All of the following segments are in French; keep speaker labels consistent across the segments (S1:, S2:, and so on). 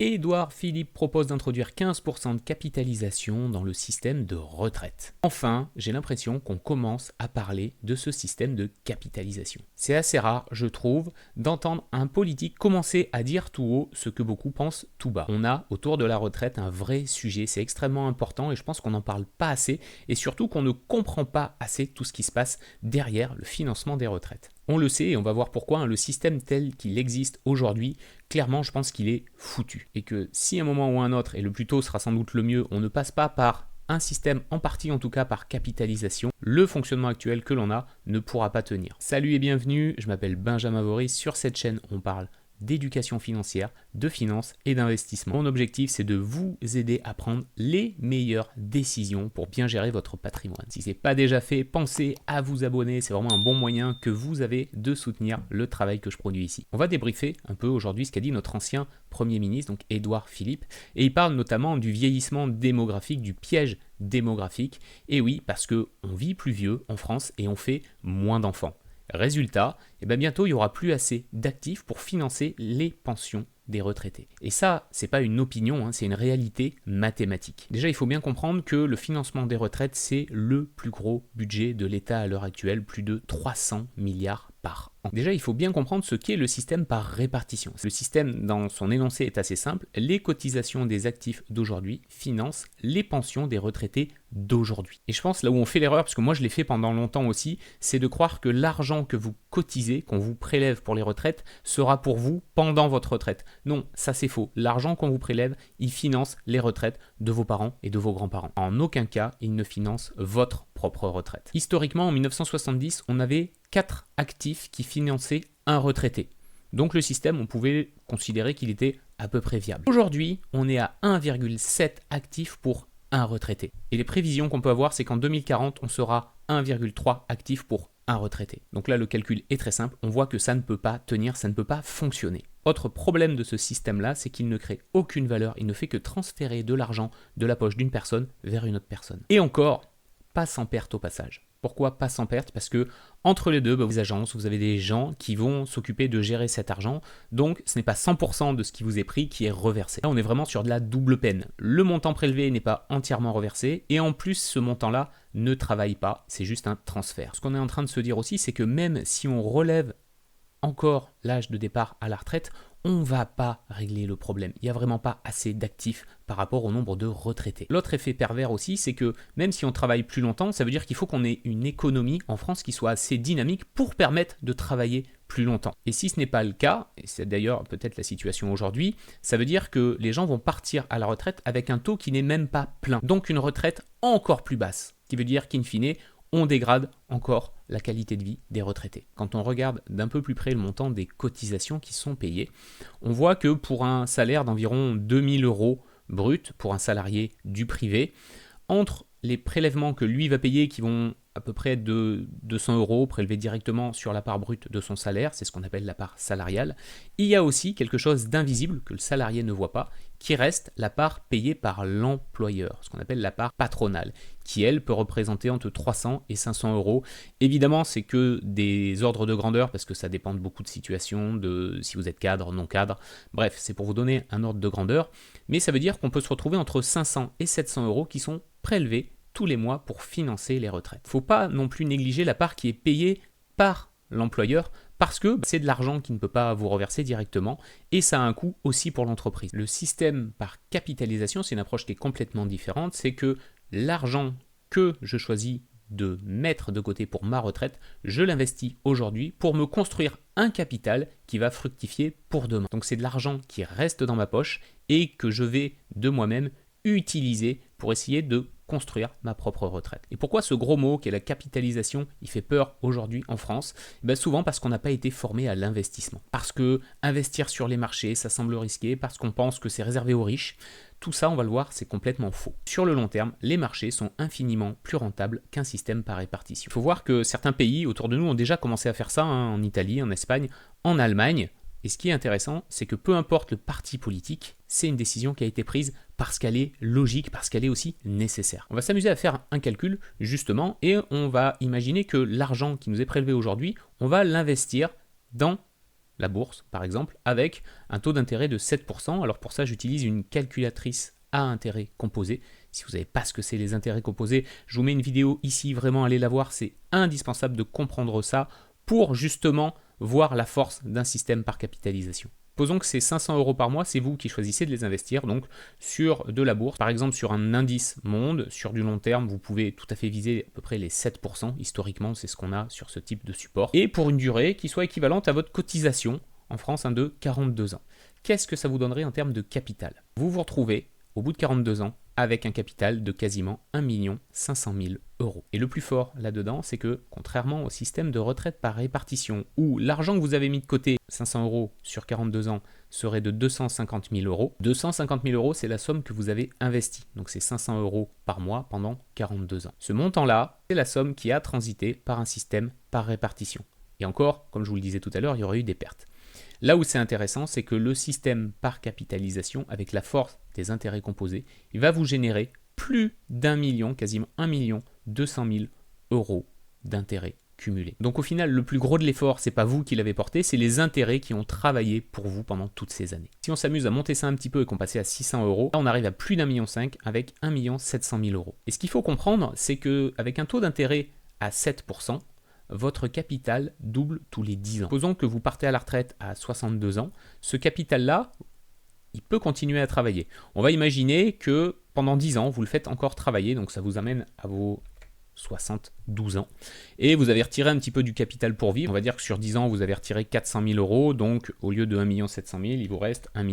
S1: Édouard Philippe propose d'introduire 15% de capitalisation dans le système de retraite. Enfin, j'ai l'impression qu'on commence à parler de ce système de capitalisation. C'est assez rare, je trouve, d'entendre un politique commencer à dire tout haut ce que beaucoup pensent tout bas. On a autour de la retraite un vrai sujet, c'est extrêmement important et je pense qu'on n'en parle pas assez et surtout qu'on ne comprend pas assez tout ce qui se passe derrière le financement des retraites. On le sait et on va voir pourquoi, le système tel qu'il existe aujourd'hui, clairement je pense qu'il est foutu. Et que si à un moment ou un autre, et le plus tôt sera sans doute le mieux, on ne passe pas par un système, en partie en tout cas par capitalisation, le fonctionnement actuel que l'on a ne pourra pas tenir. Salut et bienvenue, je m'appelle Benjamin Voris, sur cette chaîne on parle d'éducation financière, de finance et d'investissement. Mon objectif, c'est de vous aider à prendre les meilleures décisions pour bien gérer votre patrimoine. Si ce n'est pas déjà fait, pensez à vous abonner. C'est vraiment un bon moyen que vous avez de soutenir le travail que je produis ici. On va débriefer un peu aujourd'hui ce qu'a dit notre ancien Premier ministre, donc Édouard Philippe, et il parle notamment du vieillissement démographique, du piège démographique. Et oui, parce qu'on vit plus vieux en France et on fait moins d'enfants. Résultat, bientôt il n'y aura plus assez d'actifs pour financer les pensions des retraités. Et ça, c'est pas une opinion, c'est une réalité mathématique. Déjà, il faut bien comprendre que le financement des retraites, c'est le plus gros budget de l'État à l'heure actuelle, plus de 300 milliards par an. Déjà, il faut bien comprendre ce qu'est le système par répartition. Le système, dans son énoncé, est assez simple. Les cotisations des actifs d'aujourd'hui financent les pensions des retraités d'aujourd'hui. Et je pense là où on fait l'erreur, parce que moi je l'ai fait pendant longtemps aussi, c'est de croire que l'argent que vous cotisez, qu'on vous prélève pour les retraites, sera pour vous pendant votre retraite. Non, ça c'est faux. L'argent qu'on vous prélève, il finance les retraites de vos parents et de vos grands-parents. En aucun cas, il ne finance votre propre retraite. Historiquement, en 1970, on avait 4 actifs qui finançaient un retraité. Donc le système, on pouvait considérer qu'il était à peu près viable. Aujourd'hui, on est à 1,7 actifs pour un retraité. Et les prévisions qu'on peut avoir, c'est qu'en 2040, on sera 1,3 actifs pour un retraité. Donc là, le calcul est très simple. On voit que ça ne peut pas tenir, ça ne peut pas fonctionner. Autre problème de ce système-là, c'est qu'il ne crée aucune valeur. Il ne fait que transférer de l'argent de la poche d'une personne vers une autre personne. Et encore, pas sans perte au passage. Pourquoi pas sans perte? Parce que entre les deux, vous agences, vous avez des gens qui vont s'occuper de gérer cet argent. Donc ce n'est pas 100% de ce qui vous est pris qui est reversé. Là, on est vraiment sur de la double peine. Le montant prélevé n'est pas entièrement reversé et en plus ce montant-là ne travaille pas. C'est juste un transfert. Ce qu'on est en train de se dire aussi, c'est que même si on relève encore l'âge de départ à la retraite, on ne va pas régler le problème. Il n'y a vraiment pas assez d'actifs par rapport au nombre de retraités. L'autre effet pervers aussi, c'est que même si on travaille plus longtemps, ça veut dire qu'il faut qu'on ait une économie en France qui soit assez dynamique pour permettre de travailler plus longtemps. Et si ce n'est pas le cas, et c'est d'ailleurs peut-être la situation aujourd'hui, ça veut dire que les gens vont partir à la retraite avec un taux qui n'est même pas plein. Donc une retraite encore plus basse, qui veut dire qu'in fine, on dégrade encore la qualité de vie des retraités. Quand on regarde d'un peu plus près le montant des cotisations qui sont payées, on voit que pour un salaire d'environ 2000 € brut pour un salarié du privé, entre les prélèvements que lui va payer qui vont à peu près de 200 € prélevés directement sur la part brute de son salaire, c'est ce qu'on appelle la part salariale. Il y a aussi quelque chose d'invisible que le salarié ne voit pas, qui reste la part payée par l'employeur, ce qu'on appelle la part patronale, qui elle peut représenter entre 300 et 500 €. Évidemment, c'est que des ordres de grandeur, parce que ça dépend de beaucoup de situations, de si vous êtes cadre, non cadre, bref, c'est pour vous donner un ordre de grandeur, mais ça veut dire qu'on peut se retrouver entre 500 et 700 € qui sont prélevés tous les mois pour financer les retraites. Il ne faut pas non plus négliger la part qui est payée par l'employeur parce que c'est de l'argent qui ne peut pas vous reverser directement et ça a un coût aussi pour l'entreprise. Le système par capitalisation, c'est une approche qui est complètement différente, c'est que l'argent que je choisis de mettre de côté pour ma retraite, je l'investis aujourd'hui pour me construire un capital qui va fructifier pour demain. Donc c'est de l'argent qui reste dans ma poche et que je vais de moi-même utiliser pour essayer de construire ma propre retraite. Et pourquoi ce gros mot qui est la capitalisation, il fait peur aujourd'hui en France? Souvent parce qu'on n'a pas été formé à l'investissement. Parce que investir sur les marchés, ça semble risqué, parce qu'on pense que c'est réservé aux riches. Tout ça, on va le voir, c'est complètement faux. Sur le long terme, les marchés sont infiniment plus rentables qu'un système par répartition. Il faut voir que certains pays autour de nous ont déjà commencé à faire ça, en Italie, en Espagne, en Allemagne. Et ce qui est intéressant, c'est que peu importe le parti politique, c'est une décision qui a été prise parce qu'elle est logique, parce qu'elle est aussi nécessaire. On va s'amuser à faire un calcul, justement, et on va imaginer que l'argent qui nous est prélevé aujourd'hui, on va l'investir dans la bourse par exemple, avec un taux d'intérêt de 7%. Alors pour ça, j'utilise une calculatrice à intérêt composé. Si vous ne savez pas ce que c'est les intérêts composés, je vous mets une vidéo ici, vraiment allez la voir, c'est indispensable de comprendre ça pour justement voir la force d'un système par capitalisation. Supposons que c'est 500 € par mois, c'est vous qui choisissez de les investir donc sur de la bourse, par exemple sur un indice monde, sur du long terme, vous pouvez tout à fait viser à peu près les 7%, historiquement c'est ce qu'on a sur ce type de support, et pour une durée qui soit équivalente à votre cotisation, en France de 42 ans. Qu'est-ce que ça vous donnerait en termes de capital? Vous vous retrouvez au bout de 42 ans avec un capital de quasiment 1 500 000 €. Et le plus fort là-dedans, c'est que contrairement au système de retraite par répartition, où l'argent que vous avez mis de côté, 500 € sur 42 ans, serait de 250 000 €, 250 000 €, c'est la somme que vous avez investie. Donc c'est 500 € par mois pendant 42 ans. Ce montant-là, c'est la somme qui a transité par un système par répartition. Et encore, comme je vous le disais tout à l'heure, il y aurait eu des pertes. Là où c'est intéressant, c'est que le système par capitalisation, avec la force des intérêts composés, il va vous générer plus d'1 million, quasiment 1 200 000 € d'intérêts cumulés. Donc au final, le plus gros de l'effort, c'est pas vous qui l'avez porté, c'est les intérêts qui ont travaillé pour vous pendant toutes ces années. Si on s'amuse à monter ça un petit peu et qu'on passait à 600 €, là on arrive à plus d'1,5 million avec 1 700 000 €. Et ce qu'il faut comprendre, c'est qu'avec un taux d'intérêt à 7%, votre capital double tous les 10 ans. Supposons que vous partez à la retraite à 62 ans, ce capital-là, il peut continuer à travailler. On va imaginer que pendant 10 ans, vous le faites encore travailler, donc ça vous amène à vos 72 ans. Et vous avez retiré un petit peu du capital pour vivre. On va dire que sur 10 ans, vous avez retiré 400 000 €, donc au lieu de 1 700 000, il vous reste 1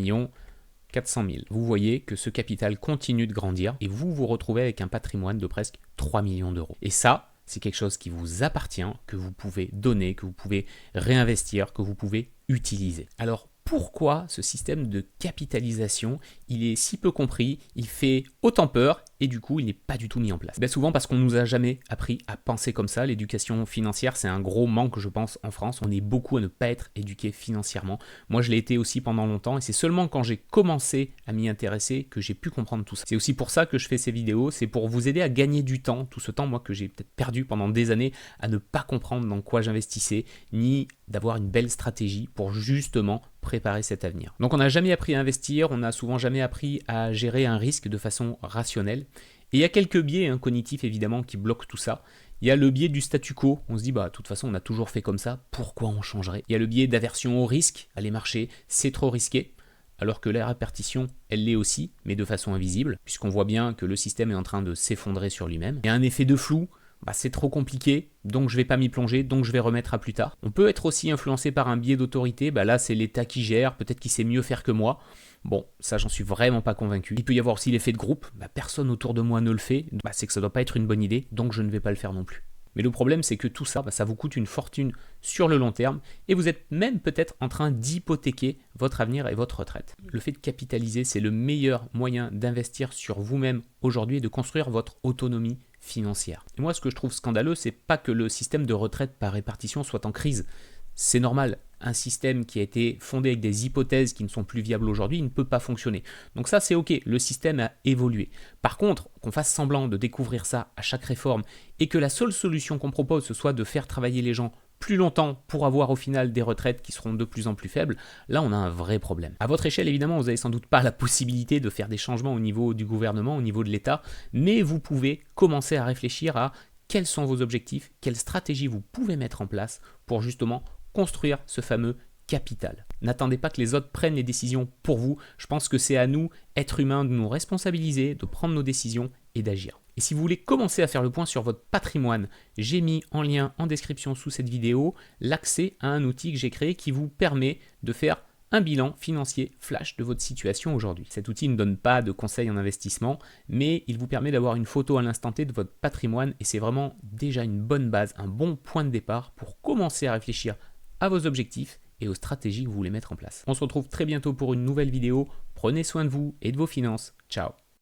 S1: 400 000. Vous voyez que ce capital continue de grandir et vous vous retrouvez avec un patrimoine de presque 3 millions d'euros. Et ça, c'est quelque chose qui vous appartient, que vous pouvez donner, que vous pouvez réinvestir, que vous pouvez utiliser. Alors pourquoi ce système de capitalisation, il est si peu compris, il fait autant peur et du coup il n'est pas du tout mis en place? Bien souvent parce qu'on ne nous a jamais appris à penser comme ça. L'éducation financière, c'est un gros manque je pense en France. On est beaucoup à ne pas être éduqué financièrement. Moi je l'ai été aussi pendant longtemps et c'est seulement quand j'ai commencé à m'y intéresser que j'ai pu comprendre tout ça. C'est aussi pour ça que je fais ces vidéos, c'est pour vous aider à gagner du temps, tout ce temps moi que j'ai peut-être perdu pendant des années à ne pas comprendre dans quoi j'investissais, ni d'avoir une belle stratégie pour justement préparer cet avenir. Donc on n'a jamais appris à investir, on n'a souvent jamais appris à gérer un risque de façon rationnelle. Et il y a quelques biais cognitifs évidemment qui bloquent tout ça. Il y a le biais du statu quo, on se dit de toute façon on a toujours fait comme ça, pourquoi on changerait? Il y a le biais d'aversion au risque, aller marcher, c'est trop risqué. Alors que la répartition, elle l'est aussi, mais de façon invisible, puisqu'on voit bien que le système est en train de s'effondrer sur lui-même. Il y a un effet de flou, c'est trop compliqué, donc je ne vais pas m'y plonger, donc je vais remettre à plus tard. On peut être aussi influencé par un biais d'autorité, là c'est l'État qui gère, peut-être qu'il sait mieux faire que moi. Bon, ça j'en suis vraiment pas convaincu. Il peut y avoir aussi l'effet de groupe, personne autour de moi ne le fait, c'est que ça doit pas être une bonne idée, donc je ne vais pas le faire non plus. Mais le problème c'est que tout ça, ça vous coûte une fortune sur le long terme et vous êtes même peut-être en train d'hypothéquer votre avenir et votre retraite. Le fait de capitaliser, c'est le meilleur moyen d'investir sur vous-même aujourd'hui et de construire votre autonomie financière. Et moi, ce que je trouve scandaleux, c'est pas que le système de retraite par répartition soit en crise. C'est normal, un système qui a été fondé avec des hypothèses qui ne sont plus viables aujourd'hui, il ne peut pas fonctionner. Donc ça, c'est ok, le système a évolué. Par contre, qu'on fasse semblant de découvrir ça à chaque réforme et que la seule solution qu'on propose, ce soit de faire travailler les gens plus longtemps pour avoir au final des retraites qui seront de plus en plus faibles, là on a un vrai problème. À votre échelle, évidemment, vous n'avez sans doute pas la possibilité de faire des changements au niveau du gouvernement, au niveau de l'État, mais vous pouvez commencer à réfléchir à quels sont vos objectifs, quelles stratégies vous pouvez mettre en place pour justement construire ce fameux capital. N'attendez pas que les autres prennent les décisions pour vous. Je pense que c'est à nous, êtres humains, de nous responsabiliser, de prendre nos décisions et d'agir. Et si vous voulez commencer à faire le point sur votre patrimoine, j'ai mis en lien en description sous cette vidéo l'accès à un outil que j'ai créé qui vous permet de faire un bilan financier flash de votre situation aujourd'hui. Cet outil ne donne pas de conseils en investissement, mais il vous permet d'avoir une photo à l'instant T de votre patrimoine et c'est vraiment déjà une bonne base, un bon point de départ pour commencer à réfléchir à vos objectifs et aux stratégies que vous voulez mettre en place. On se retrouve très bientôt pour une nouvelle vidéo. Prenez soin de vous et de vos finances. Ciao.